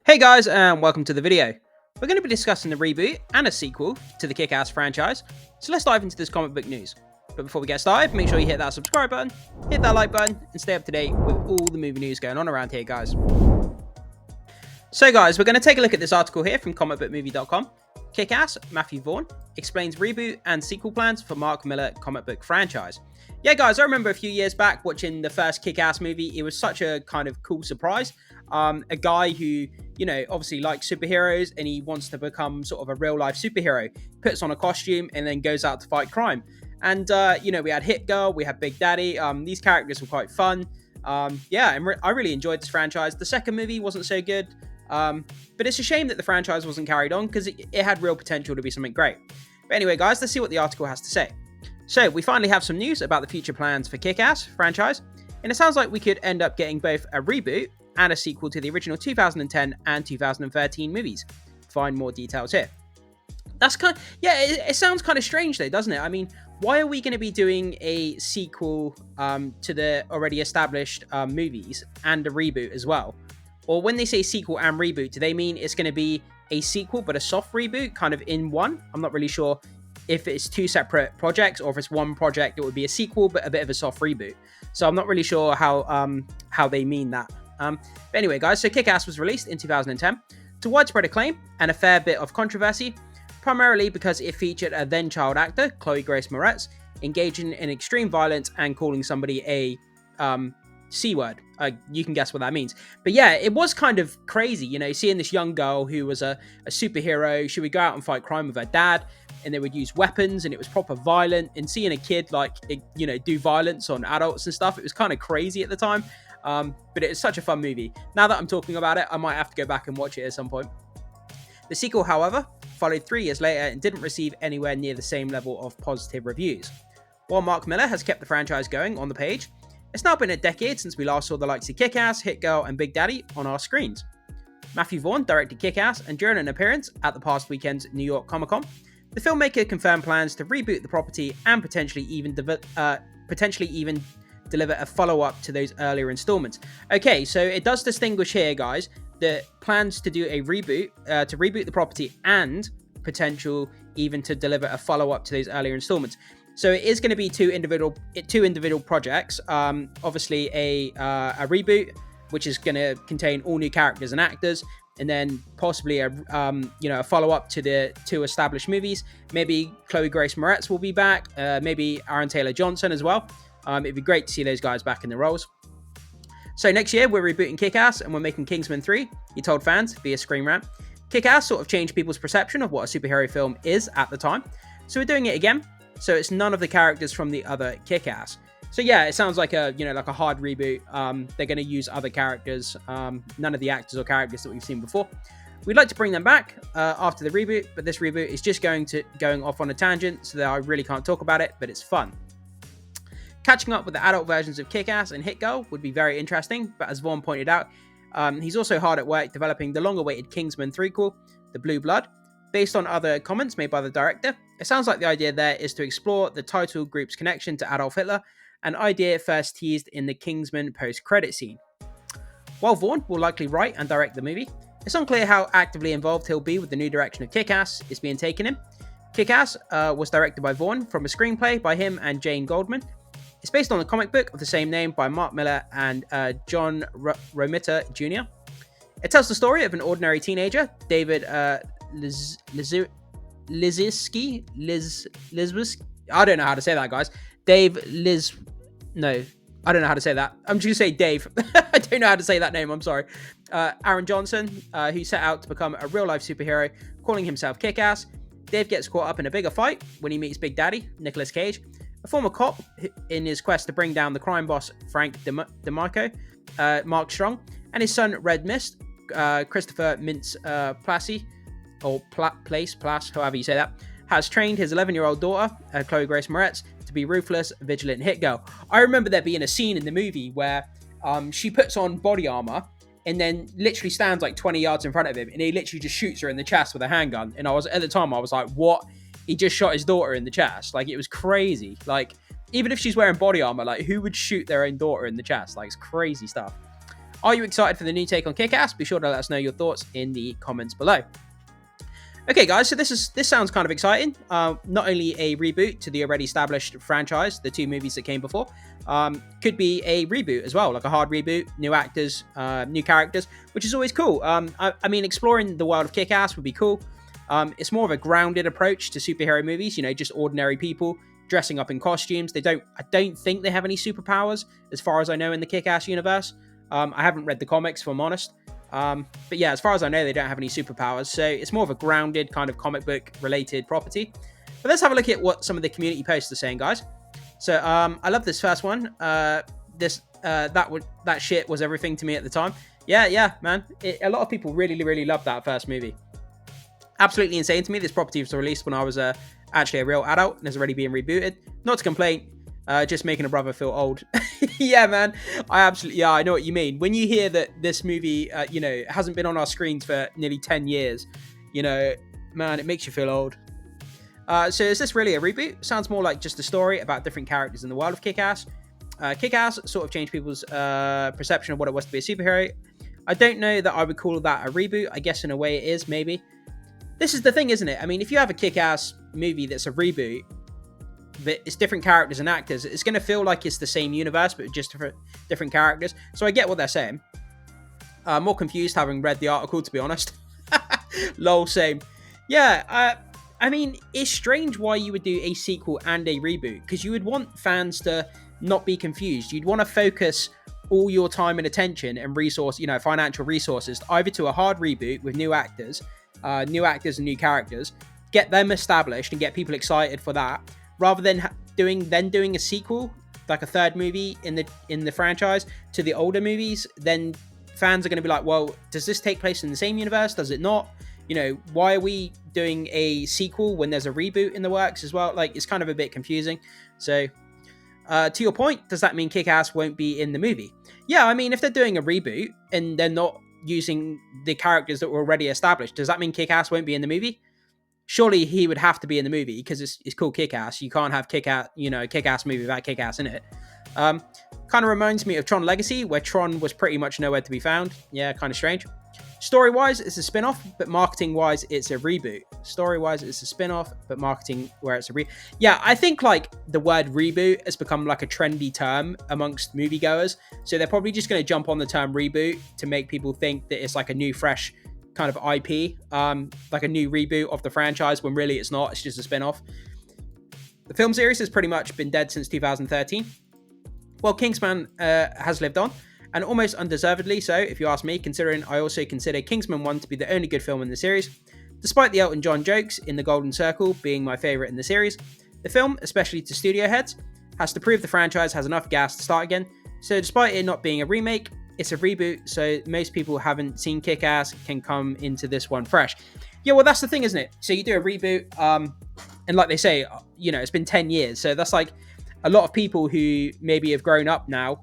Hey guys, and welcome to the video. We're going to be discussing the reboot and a sequel to the Kickass franchise, so let's dive into this comic book news. But before we get started, make sure you hit that subscribe button, hit that like button, and stay up to date with all the movie news going on around here, guys. So guys, we're going to take a look at this article here from comicbookmovie.com. Kickass, Matthew Vaughn, explains reboot and sequel plans for Mark Millar comic book franchise. Yeah guys, I remember a few years back watching the first Kickass movie. It was such a kind of cool surprise. A guy who, obviously likes superheroes and he wants to become sort of a real life superhero, puts on a costume and then goes out to fight crime. And, we had Hit Girl, we had Big Daddy. These characters were quite fun. I really enjoyed this franchise. The second movie wasn't so good. But it's a shame that the franchise wasn't carried on because it had real potential to be something great. But anyway, guys, let's see what the article has to say. So we finally have some news about the future plans for Kickass franchise. And it sounds like we could end up getting both a reboot and a sequel to the original 2010 and 2013 movies. Find more details here. That's it sounds kind of strange though, doesn't it? I mean, why are we going to be doing a sequel to the already established movies and a reboot as well? Or when they say sequel and reboot, do they mean it's going to be a sequel but a soft reboot kind of in one? I'm not really sure if it's two separate projects or if it's one project, it would be a sequel but a bit of a soft reboot. So I'm not really sure how they mean that. But anyway, guys, so Kickass was released in 2010 to widespread acclaim and a fair bit of controversy, primarily because it featured a then-child actor, Chloe Grace Moretz, engaging in extreme violence and calling somebody a C-word. You can guess what that means. But yeah, it was kind of crazy, seeing this young girl who was a superhero. She would go out and fight crime with her dad, and they would use weapons, and it was proper violent. And seeing a kid, do violence on adults and stuff, it was kind of crazy at the time. But it's such a fun movie. Now that I'm talking about it, I might have to go back and watch it at some point. The sequel, however, followed 3 years later and didn't receive anywhere near the same level of positive reviews. While Mark Millar has kept the franchise going on the page, it's now been a decade since we last saw the likes of Kick-Ass, Hit Girl, and Big Daddy on our screens. Matthew Vaughn directed Kick-Ass, and during an appearance at the past weekend's New York Comic Con, the filmmaker confirmed plans to reboot the property and potentially even deliver a follow-up to those earlier installments. Okay, so it does distinguish here, guys, the plans to do a reboot, to reboot the property and potential even to deliver a follow-up to those earlier installments. So it is going to be two individual projects. Obviously a reboot, which is going to contain all new characters and actors, and then possibly a follow-up to the 2 established movies. Maybe Chloe Grace Moretz will be back. Maybe Aaron Taylor Johnson as well. It'd be great to see those guys back in the roles. So next year, we're rebooting Kick-Ass and we're making Kingsman 3, he told fans via Screen Rant. Kick-Ass sort of changed people's perception of what a superhero film is at the time. So we're doing it again. So it's none of the characters from the other Kick-Ass. So yeah, it sounds like a hard reboot. They're going to use other characters, none of the actors or characters that we've seen before. We'd like to bring them back after the reboot, but this reboot is just going off on a tangent, so that I really can't talk about it, but it's fun. Catching up with the adult versions of Kick-Ass and Hit Girl would be very interesting, but as Vaughn pointed out, he's also hard at work developing the long-awaited Kingsman threequel, The Blue Blood. Based on other comments made by the director, it sounds like the idea there is to explore the title group's connection to Adolf Hitler, an idea first teased in the Kingsman post-credit scene. While Vaughn will likely write and direct the movie, it's unclear how actively involved he'll be with the new direction of Kick-Ass is being taken in. Kick-Ass was directed by Vaughn from a screenplay by him and Jane Goldman. It's based on a comic book of the same name by Mark Millar and John Romita Jr. It tells the story of an ordinary teenager, David Lizwiski. I don't know how to say that, guys. I don't know how to say that. I'm just going to say Dave. I don't know how to say that name. I'm sorry. Aaron Johnson, who set out to become a real-life superhero, calling himself Kick-Ass. Dave gets caught up in a bigger fight when he meets Big Daddy, Nicolas Cage, a former cop in his quest to bring down the crime boss Frank DeMarco, Mark Strong, and his son Red Mist, Christopher Mintz-Plasse, or Place, however you say that, has trained his 11-year-old daughter, Chloe Grace Moretz, to be ruthless, vigilant hit girl. I remember there being a scene in the movie where she puts on body armor and then literally stands like 20 yards in front of him, and he literally just shoots her in the chest with a handgun. And at the time I was like, what? He just shot his daughter in the chest. Like, it was crazy. Like, even if she's wearing body armor, like, who would shoot their own daughter in the chest? Like, it's crazy stuff. Are you excited for the new take on Kickass? Be sure to let us know your thoughts in the comments below. Okay, guys, so this sounds kind of exciting. Not only a reboot to the already established franchise, the 2 movies that came before, could be a reboot as well, like a hard reboot, new actors, new characters, which is always cool. I mean, exploring the world of Kick-Ass would be cool. It's more of a grounded approach to superhero movies, you know, just ordinary people dressing up in costumes. I don't think they have any superpowers, as far as I know, in the Kick-Ass universe. I haven't read the comics, if I'm honest. But yeah, as far as I know, they don't have any superpowers, so it's more of a grounded kind of comic book related property. But let's have a look at what some of the community posts are saying, guys. So I love this first one. That shit was everything to me at the time. Yeah, man. A lot of people really loved that first movie. Absolutely insane to me. This property was released when I was actually a real adult and has already been rebooted. Not to complain. Just making a brother feel old. Yeah, man. I know what you mean. When you hear that this movie, you know, hasn't been on our screens for nearly 10 years, you know, man, it makes you feel old. So is this really a reboot? Sounds more like just a story about different characters in the world of Kick-Ass. Kick-Ass sort of changed people's perception of what it was to be a superhero. I don't know that I would call that a reboot. I guess in a way it is, maybe. This is the thing, isn't it? I mean, if you have a Kick-Ass movie that's a reboot, but it's different characters and actors, it's going to feel like it's the same universe, but just different characters. So I get what they're saying. More confused having read the article, to be honest. Lol, same. Yeah, I mean, it's strange why you would do a sequel and a reboot, because you would want fans to not be confused. You'd want to focus all your time and attention and financial resources either to a hard reboot with new actors and new characters, get them established and get people excited for that, rather than doing a sequel, like a third movie in the franchise to the older movies. Then fans are going to be like, well, does this take place in the same universe? Does it not? You know, why are we doing a sequel when there's a reboot in the works as well? Like, it's kind of a bit confusing. So, to your point, does that mean Kick-Ass won't be in the movie? Yeah, I mean, if they're doing a reboot and they're not using the characters that were already established, does that mean Kick-Ass won't be in the movie? Surely he would have to be in the movie because it's called Kick-Ass. You can't have Kick-Ass movie without Kick-Ass in it. Kind of reminds me of Tron Legacy, where Tron was pretty much nowhere to be found. Yeah, kind of strange. Story-wise, it's a spin-off, but marketing-wise, it's a reboot. Story-wise, it's a spin-off, but marketing where it's a reboot. Yeah, I think like the word reboot has become like a trendy term amongst moviegoers. So they're probably just going to jump on the term reboot to make people think that it's like a new, fresh kind of IP, like a new reboot of the franchise, when really it's not. It's just a spin-off. The film series has pretty much been dead since 2013. Well, Kingsman has lived on, and almost undeservedly so, if you ask me, considering I also consider Kingsman 1 to be the only good film in the series. Despite the Elton John jokes in the Golden Circle being my favourite in the series, the film, especially to studio heads, has to prove the franchise has enough gas to start again. So despite it not being a remake, it's a reboot, so most people who haven't seen Kick-Ass can come into this one fresh. Yeah, well, that's the thing, isn't it? So you do a reboot, and like they say, you know, it's been 10 years, so that's like a lot of people who maybe have grown up now,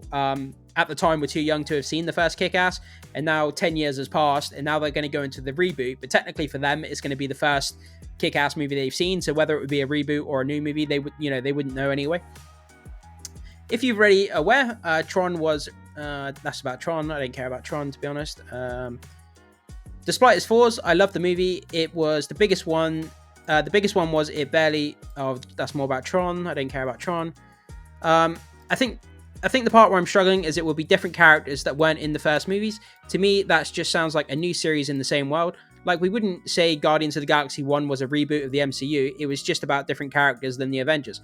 at the time were too young to have seen the first Kick-Ass, and now 10 years has passed, and now they're going to go into the reboot, but technically for them, it's going to be the first Kick-Ass movie they've seen, so whether it would be a reboot or a new movie, they wouldn't know anyway. If you're already aware, Tron was... that's about Tron. I don't care about Tron, to be honest. Despite its flaws, I love the movie. It was the biggest one. The biggest one was it barely... Oh, that's more about Tron. I don't care about Tron. I think the part where I'm struggling is it will be different characters that weren't in the first movies. To me, that just sounds like a new series in the same world. Like, we wouldn't say Guardians of the Galaxy 1 was a reboot of the MCU. It was just about different characters than the Avengers.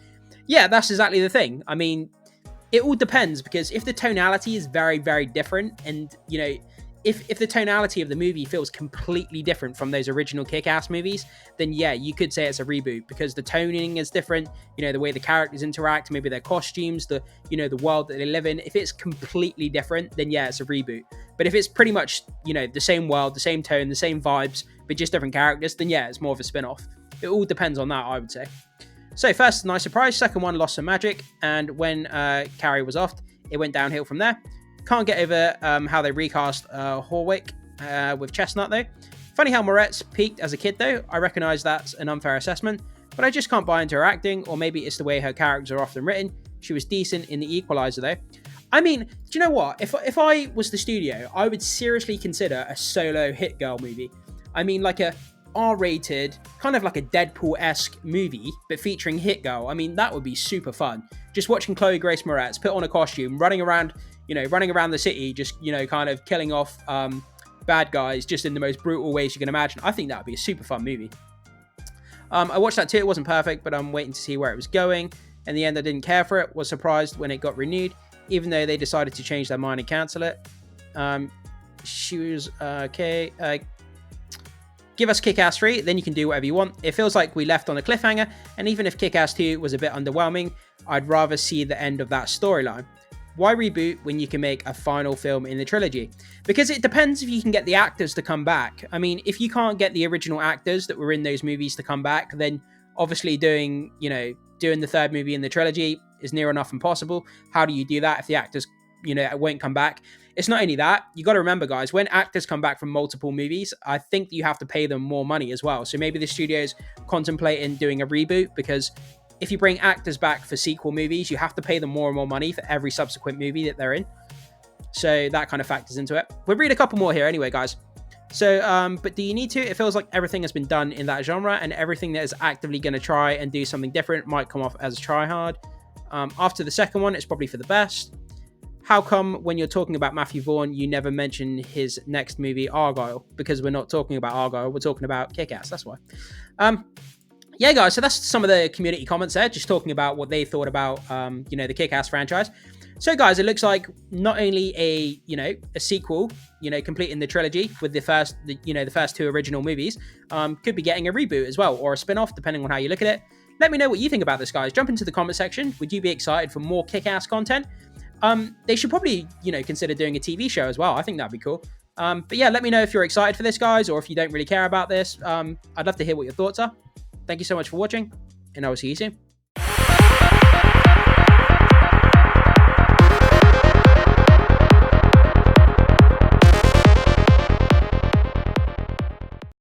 Yeah, that's exactly the thing. I mean, it all depends, because if the tonality is very, very different, and, you know, if the tonality of the movie feels completely different from those original Kick-Ass movies, then yeah, you could say it's a reboot, because the toning is different, you know, the way the characters interact, maybe their costumes, the world that they live in. If it's completely different, then yeah, it's a reboot. But if it's pretty much, you know, the same world, the same tone, the same vibes, but just different characters, then yeah, it's more of a spin-off. It all depends on that, I would say. So first, nice surprise. Second one, lost some magic. And when Carrie was off, it went downhill from there. Can't get over how they recast Horwick with Chestnut, though. Funny how Moretz peaked as a kid, though. I recognise that's an unfair assessment, but I just can't buy into her acting, or maybe it's the way her characters are often written. She was decent in The Equalizer, though. I mean, do you know what? If I was the studio, I would seriously consider a solo Hit Girl movie. I mean, like a R-rated, kind of like a Deadpool-esque movie, but featuring Hit Girl. I mean, that would be super fun. Just watching Chloe Grace Moretz put on a costume, running around the city, just, kind of killing off bad guys just in the most brutal ways you can imagine. I think that would be a super fun movie. I watched that too. It wasn't perfect, but I'm waiting to see where it was going. In the end, I didn't care for it. Was surprised when it got renewed, even though they decided to change their mind and cancel it. She was okay. Give us Kickass 3, then you can do whatever you want. It feels like we left on a cliffhanger, and even if Kickass 2 was a bit underwhelming, I'd rather see the end of that storyline. Why reboot when you can make a final film in the trilogy? Because it depends if you can get the actors to come back. I mean, if you can't get the original actors that were in those movies to come back, then obviously doing the third movie in the trilogy is near enough impossible. How do you do that if the actors, won't come back? It's not only that, you got to remember, guys, when actors come back from multiple movies, I think you have to pay them more money as well. So maybe the studio's contemplating doing a reboot, because if you bring actors back for sequel movies, you have to pay them more and more money for every subsequent movie that they're in. So that kind of factors into it. We'll read a couple more here anyway, guys. So, but do you need to? It feels like everything has been done in that genre, and everything that is actively going to try and do something different might come off as try hard. After the second one, it's probably for the best. How come when you're talking about Matthew Vaughn, you never mention his next movie, Argyle? Because we're not talking about Argyle, we're talking about Kick-Ass, that's why. Yeah, guys, so that's some of the community comments there, just talking about what they thought about, the Kick-Ass franchise. So, guys, it looks like not only a sequel, completing the trilogy with the first two original movies, could be getting a reboot as well, or a spin-off, depending on how you look at it. Let me know what you think about this, guys. Jump into the comment section. Would you be excited for more Kick-Ass content? They should probably, consider doing a TV show as well. I think that'd be cool. But yeah, let me know if you're excited for this, guys, or if you don't really care about this. I'd love to hear what your thoughts are. Thank you so much for watching, and I will see you soon.